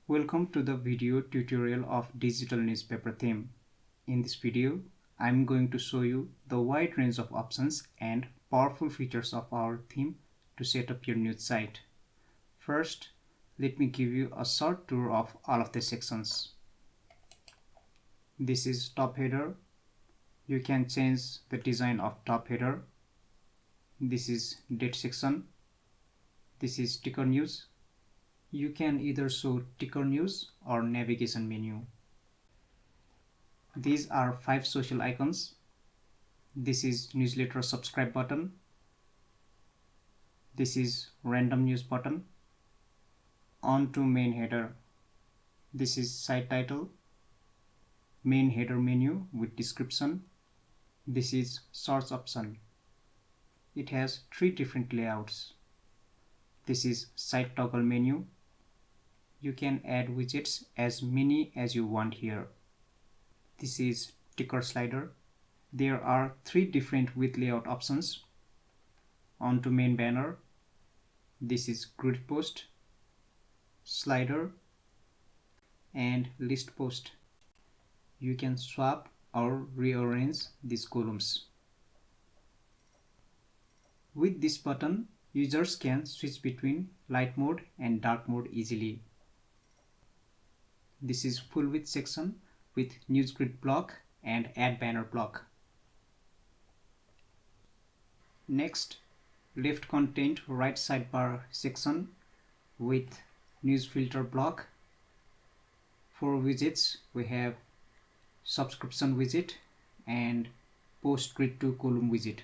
Welcome to the video tutorial of digital newspaper theme. In this video, I'm going to show you the wide range of options and powerful features of our theme to set up your news site. First, let me give you a short tour of all of the sections. This is top header. You can change the design of top header. This is date section. This is ticker news. You can either show ticker news or navigation menu. These are 5 social icons. This is newsletter subscribe button. This is random news button. On to main header. This is site title. Main header menu with description. This is search option. It has 3 different layouts. This is site toggle menu. You can add widgets as many as you want here. This is ticker slider. There are 3 different width layout options. On to main banner. This is grid post, slider, and list post. You can swap or rearrange these columns. With this button, users can switch between light mode and dark mode easily. This is full width section with news grid block and add banner block. Next, left content right sidebar section with news filter block. For widgets, we have subscription widget and post grid to column widget.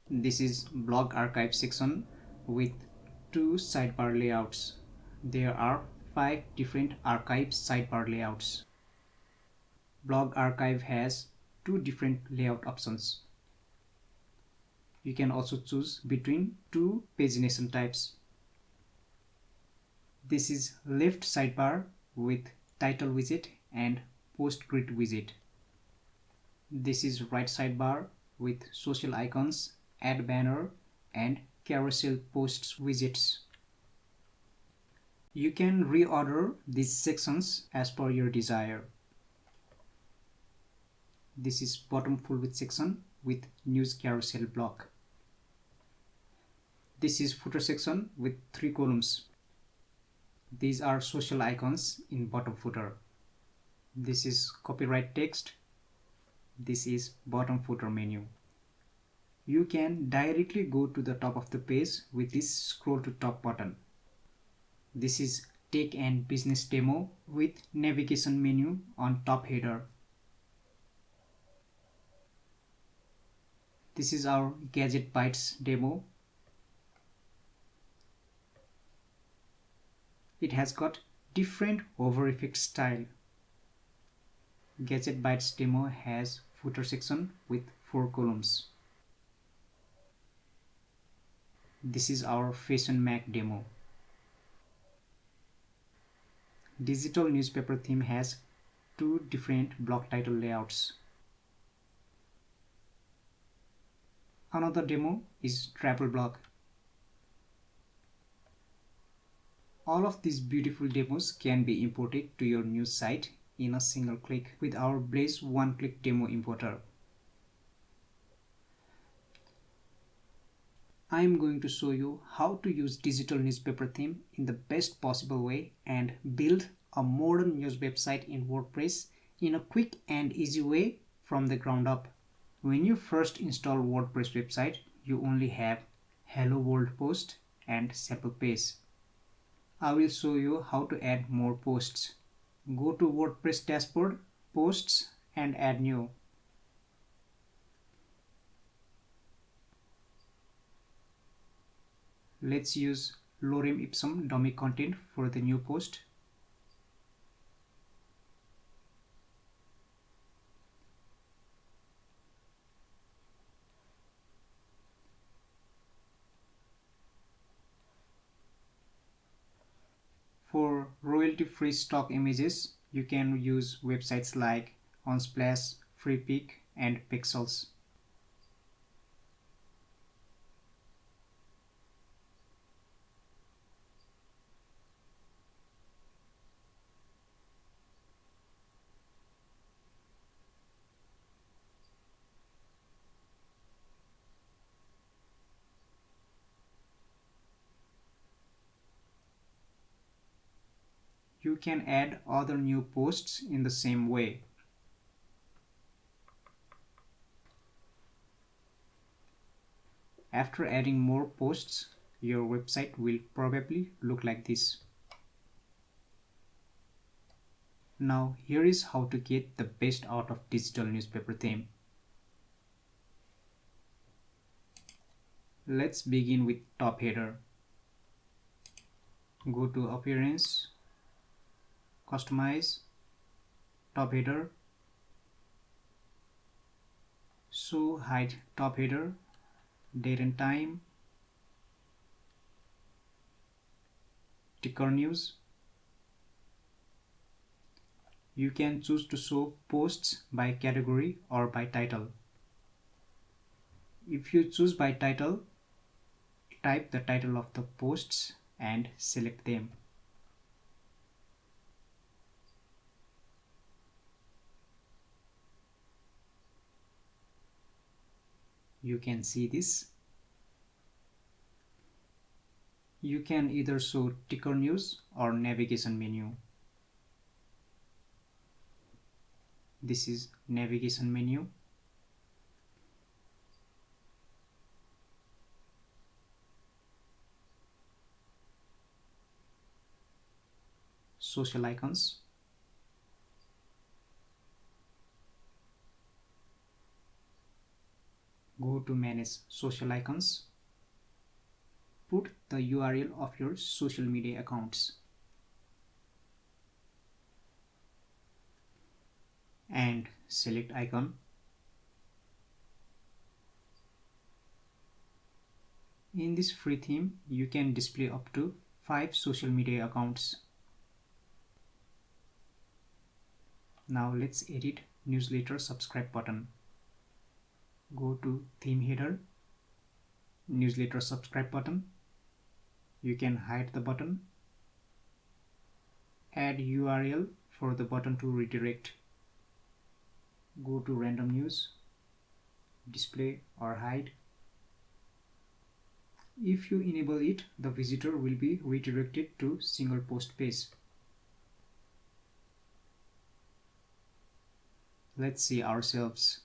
This is blog archive section with 2 sidebar layouts. There are 5 different archive sidebar layouts. Blog archive has 2 different layout options. You can also choose between 2 pagination types. This is left sidebar with title widget and post grid widget. This is right sidebar with social icons, add banner, and carousel posts widgets. You can reorder these sections as per your desire. This is bottom full width section with news carousel block. This is footer section with 3 columns. These are social icons in bottom footer. This is copyright text. This is bottom footer menu. You can directly go to the top of the page with this scroll to top button. This is tech and business demo with navigation menu on top header. This is our gadget bytes demo. It has got different hover effect style. Gadget bytes demo has footer section with 4 columns. This is our Fashion Mac demo. Digital newspaper theme has 2 different block title layouts. Another demo is travel blog. All of these beautiful demos can be imported to your news site in a single click with our Blaze one-click demo importer. I am going to show you how to use digital newspaper theme in the best possible way and build a modern news website in WordPress in a quick and easy way from the ground up. When you first install WordPress website, you only have Hello World post and sample page. I will show you how to add more posts. Go to WordPress dashboard, posts, and add new. Let's use lorem ipsum dummy content for the new post. For royalty-free stock images, you can use websites like Unsplash, FreePic, and Pixels. You can add other new posts in the same way. After adding more posts, your website will probably look like this. Now here is how to get the best out of digital newspaper theme. Let's begin with top header. Go to Appearance, Customize, Top Header, Show Hide Top Header, Date and Time, Ticker News. You can choose to show posts by category or by title. If you choose by title, type the title of the posts and select them. You can see this. You can either show ticker news or navigation menu. This is navigation menu. Social icons. Go to manage social icons. Put the URL of your social media accounts. And select icon. In this free theme, you can display up to 5 social media accounts. Now let's edit newsletter subscribe button. Go to theme header, newsletter subscribe button. You can hide the button. Add URL for the button to redirect. Go to random news, display or hide. If you enable it, the visitor will be redirected to single post page. Let's see ourselves.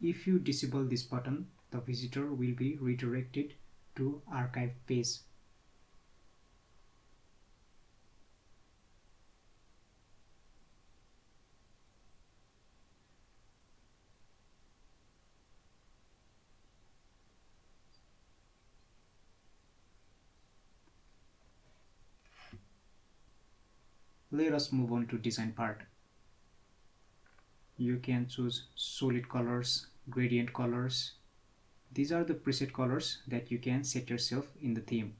If you disable this button, the visitor will be redirected to archive page. Let us move on to design part. You can choose solid colors, gradient colors. These are the preset colors that you can set yourself in the theme.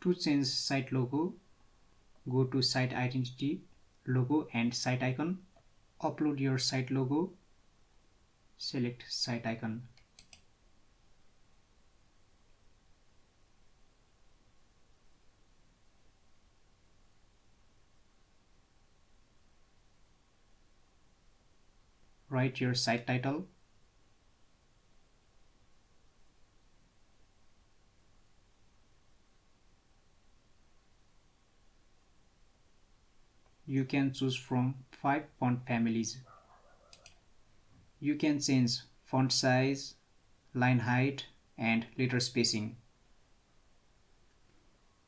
To change site logo, go to site identity, logo and site icon. Upload your site logo. Select site icon. Write your site title. You can choose from 5 font families. You can change font size, line height, and letter spacing.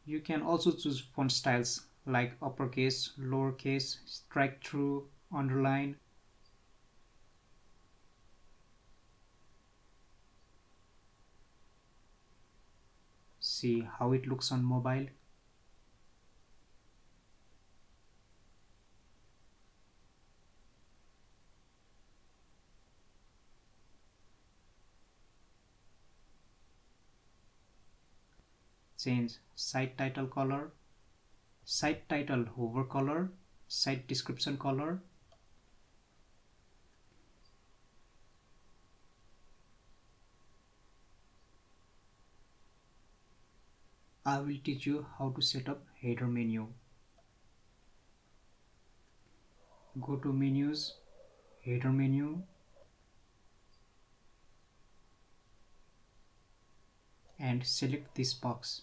You can also choose font styles like uppercase, lowercase, strike through, underline. See how it looks on mobile. Change site title color, site title hover color, site description color, I will teach you how to set up header menu. Go to menus, header menu, and select this box.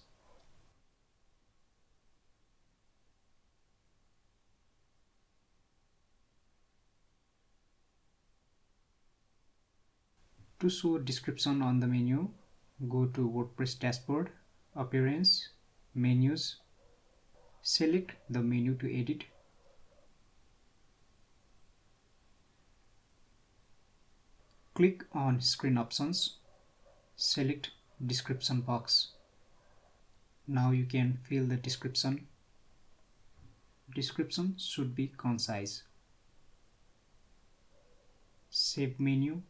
To show description on the menu, go to WordPress dashboard, appearance, menus, select the menu to edit. Click on screen options, select description box. Now you can fill the description. Description should be concise. Save menu.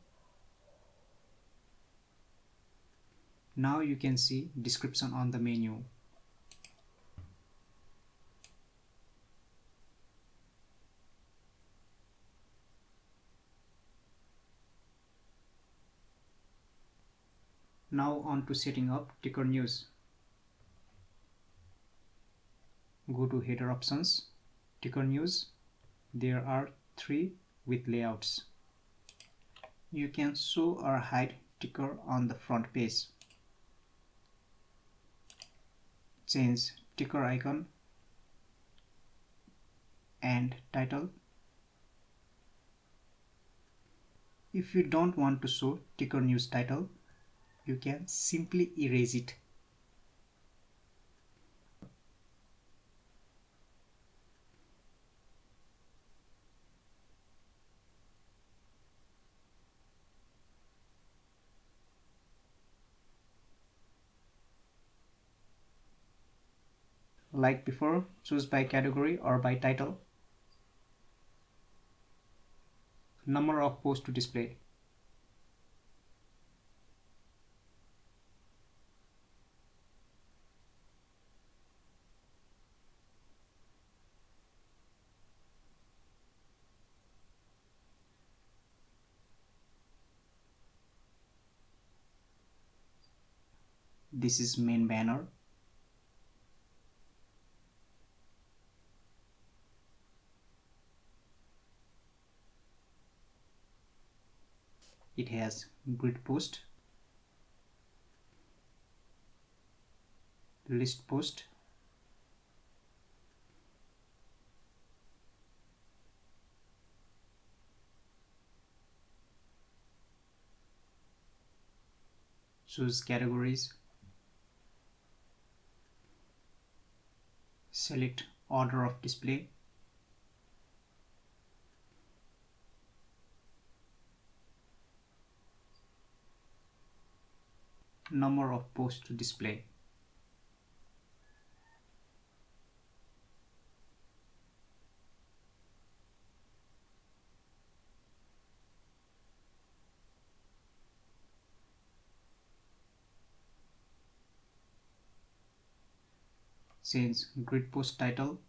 Now you can see description on the menu. Now on to setting up ticker news. Go to header options, ticker news. There are 3 with layouts. You can show or hide ticker on the front page. Change ticker icon and title. If you don't want to show ticker news title, you can simply erase it. Like before, choose by category or by title. Number of posts to display. This is main banner. It has grid post, list post, choose categories, select order of display, number of posts to display. Change grid post title.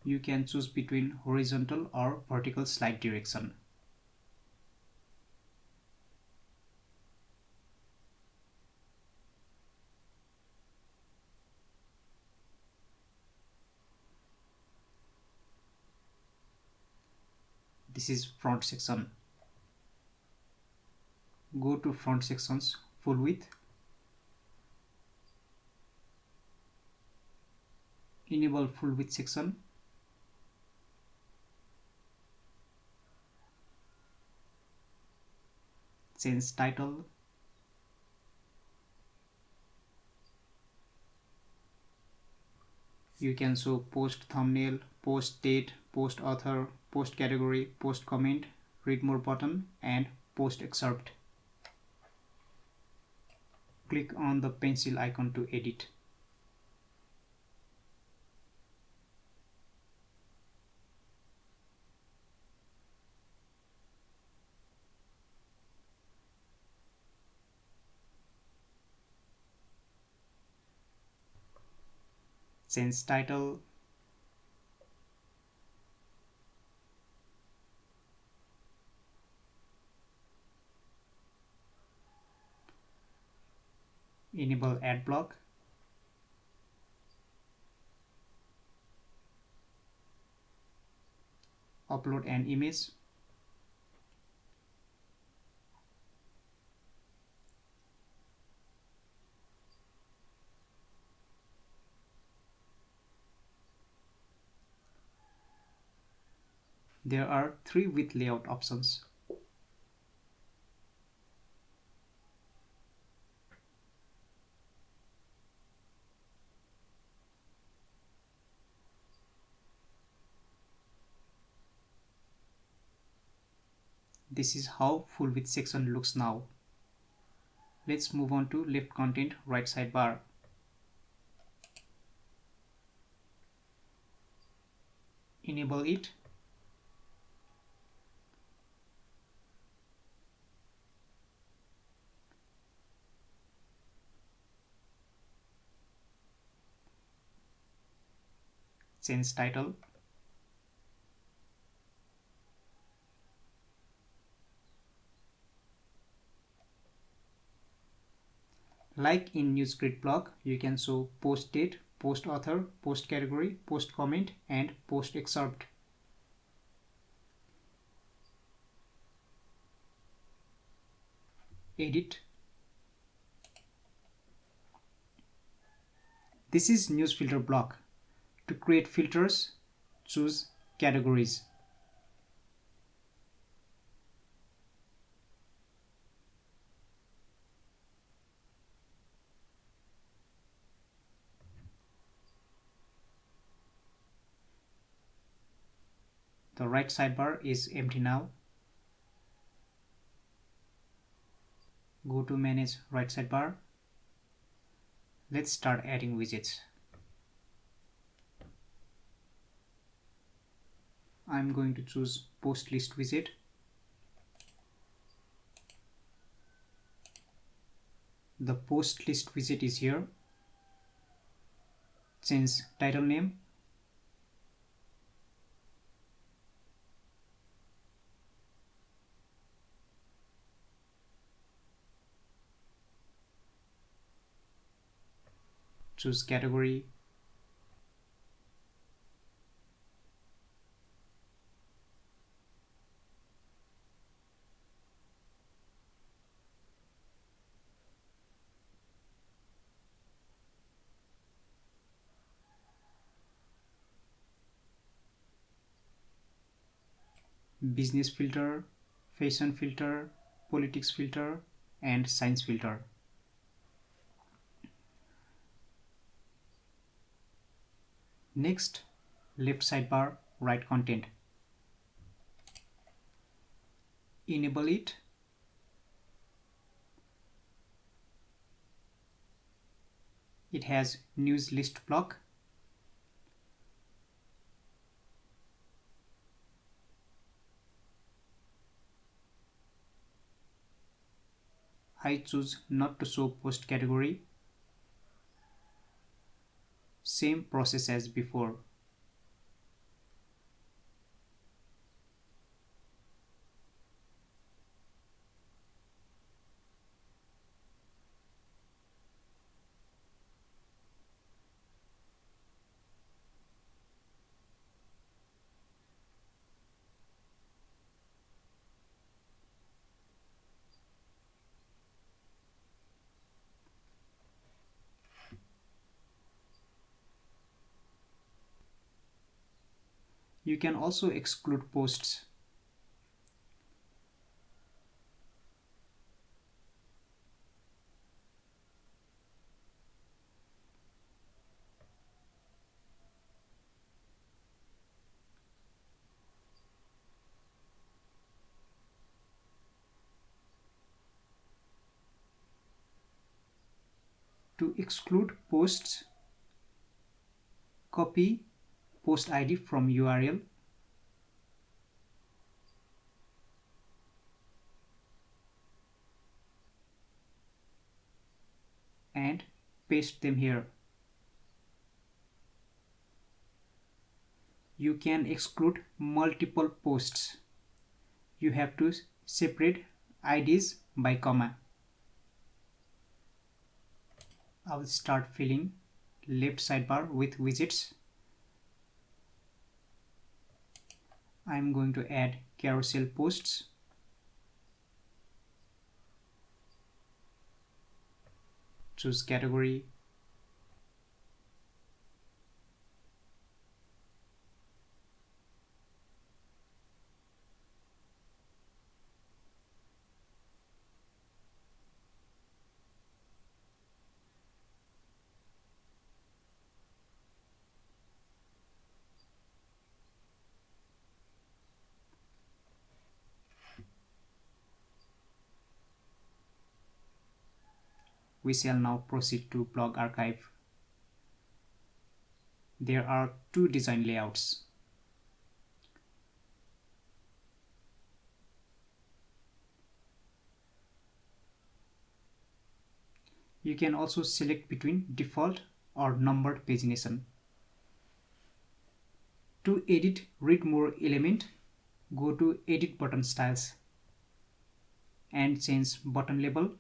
You can choose between horizontal or vertical slide direction. This is front section. Go to front sections full width. Enable full width section. Change title. You can show post thumbnail, post date, post author, post category, post comment, read more button, and post excerpt. Click on the pencil icon to edit. Change title. Enable ad block. Upload an image. There are 3 with layout options. This is how full width section looks now. Let's move on to left content, right sidebar. Enable it. Change title. Like in news grid block, you can show post date, post author, post category, post comment, and post excerpt. Edit. This is news filter block. To create filters, choose categories. The right sidebar is empty now. Go to manage right sidebar. Let's start adding widgets. I'm going to choose post list widget. The post list widget is here. Change title name. Choose category. Business filter, fashion filter, politics filter, and science filter. Next, left sidebar, right content. Enable it. It has news list block. I choose not to show post category. Same process as before. You can also exclude posts. To exclude posts, copy post ID from URL and paste them here. You can exclude multiple posts. You have to separate IDs by comma. I will start filling left sidebar with widgets. I am going to add carousel posts. Choose category. We shall now proceed to blog archive. There are two design layouts. You can also select between default or numbered pagination. To edit read more element, go to edit button styles and change button label.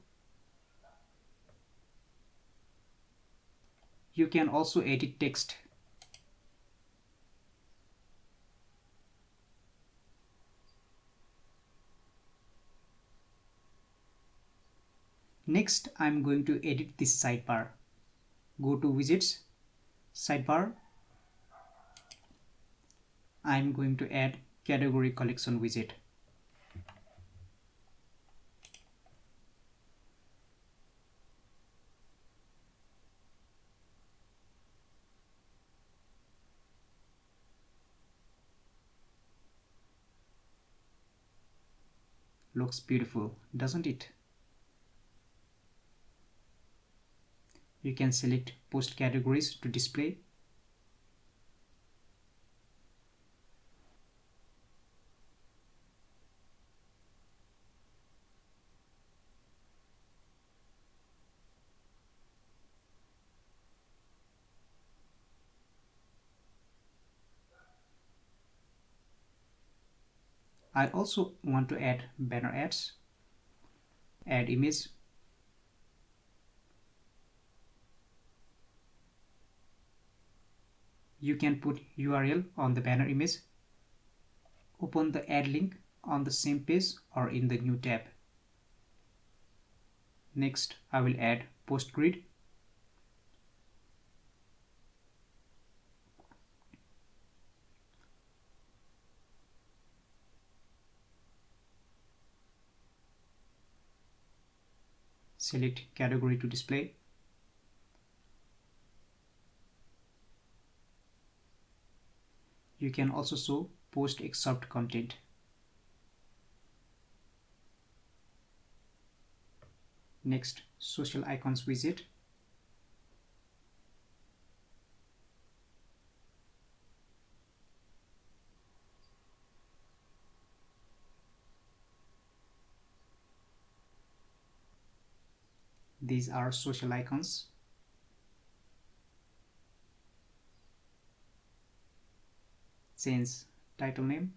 You can also edit text. Next, I'm going to edit this sidebar. Go to widgets, sidebar. I'm going to add category collection widget. Looks beautiful, doesn't it? You can select post categories to display. I also want to add banner ads. Add image. You can put URL on the banner image. Open the add link on the same page or in the new tab. Next, I will add post grid. Select category to display. You can also show post excerpt content. Next, social icons widget. These are social icons. Change title name.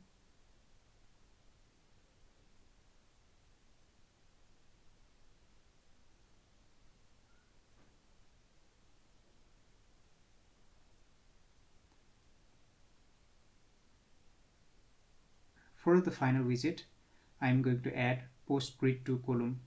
For the final widget, I am going to add post grid to column.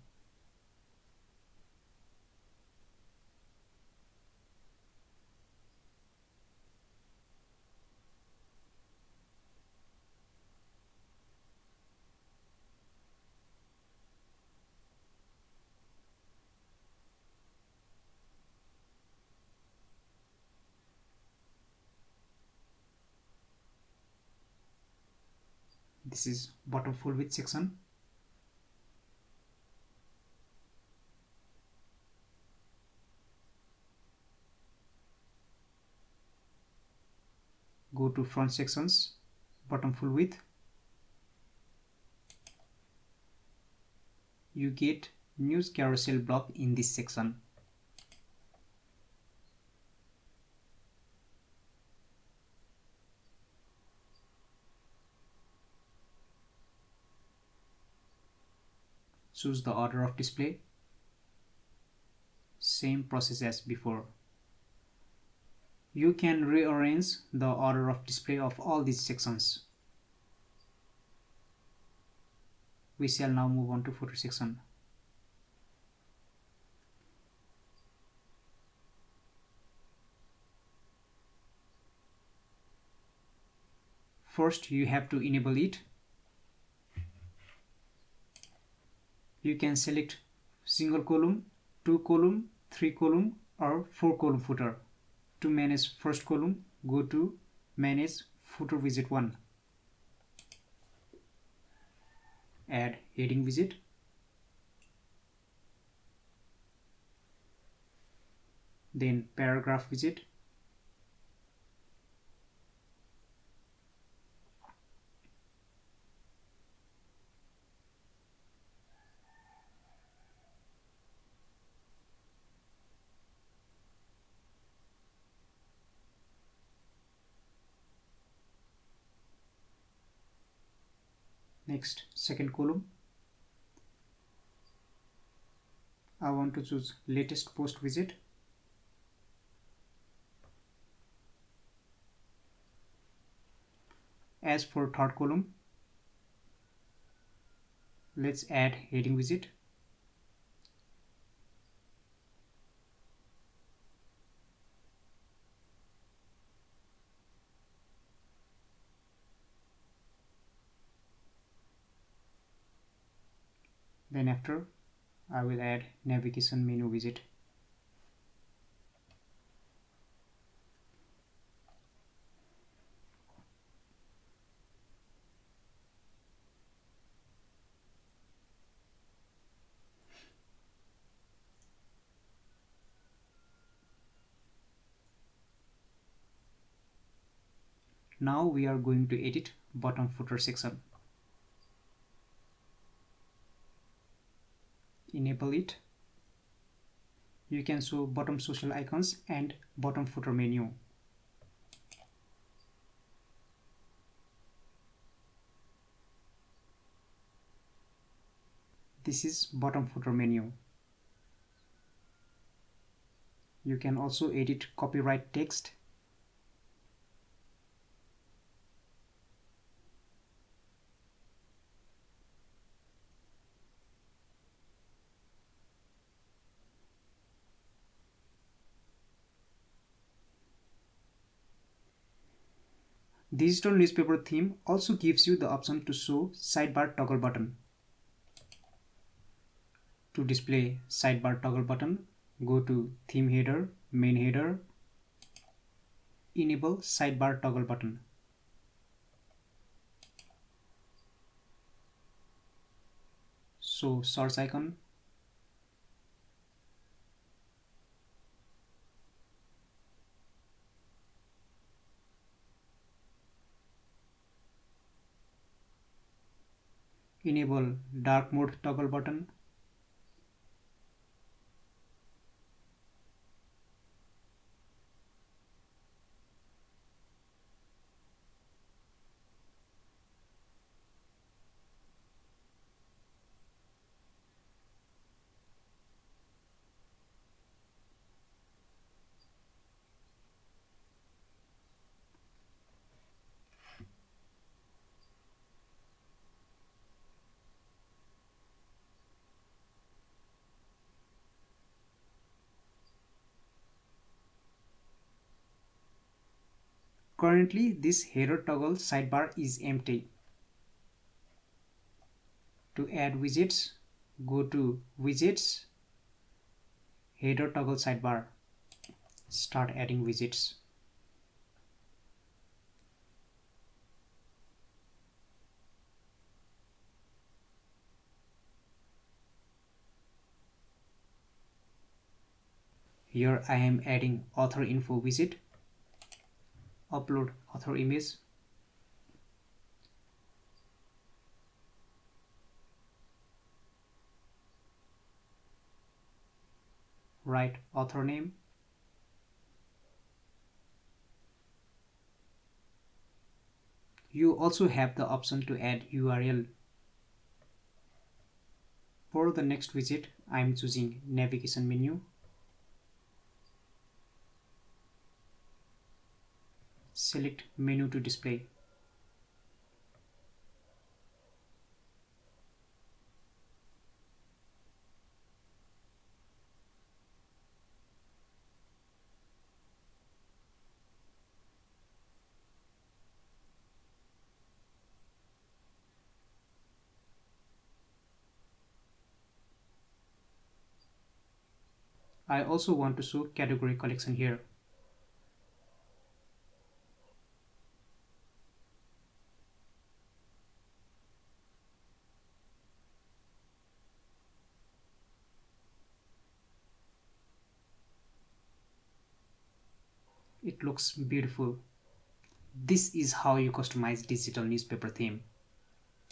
This is bottom full width section. go to front sections, bottom full width. You get news carousel block in this section. Choose the order of display. Same process as before. You can rearrange the order of display of all these sections. We shall now move on to footer section. First, you have to enable it. You can select single column, 2 column, 3 column or 4 column footer. To manage first column, go to Manage Footer Widget 1. Add heading widget. Then paragraph widget. Next, second column. I want to choose latest post widget. As for third column, let's add heading widget. Then after, I will add navigation menu widget. Now we are going to edit bottom footer section. Enable it. You can show bottom social icons and bottom footer menu. This is bottom footer menu. You can also edit copyright text. Digital newspaper theme also gives you the option to show sidebar toggle button. To display sidebar toggle button, go to theme header, main header, enable sidebar toggle button. Show search icon. Enable dark mode toggle button. Currently, this header toggle sidebar is empty. To add widgets, go to Widgets, Header Toggle Sidebar. Start adding widgets. Here I am adding author info widget. Upload author image. Write author name. You also have the option to add URL. For the next widget, I am choosing navigation menu. Select menu to display. I also want to show category collection here. It looks beautiful. This is how you customize digital newspaper theme.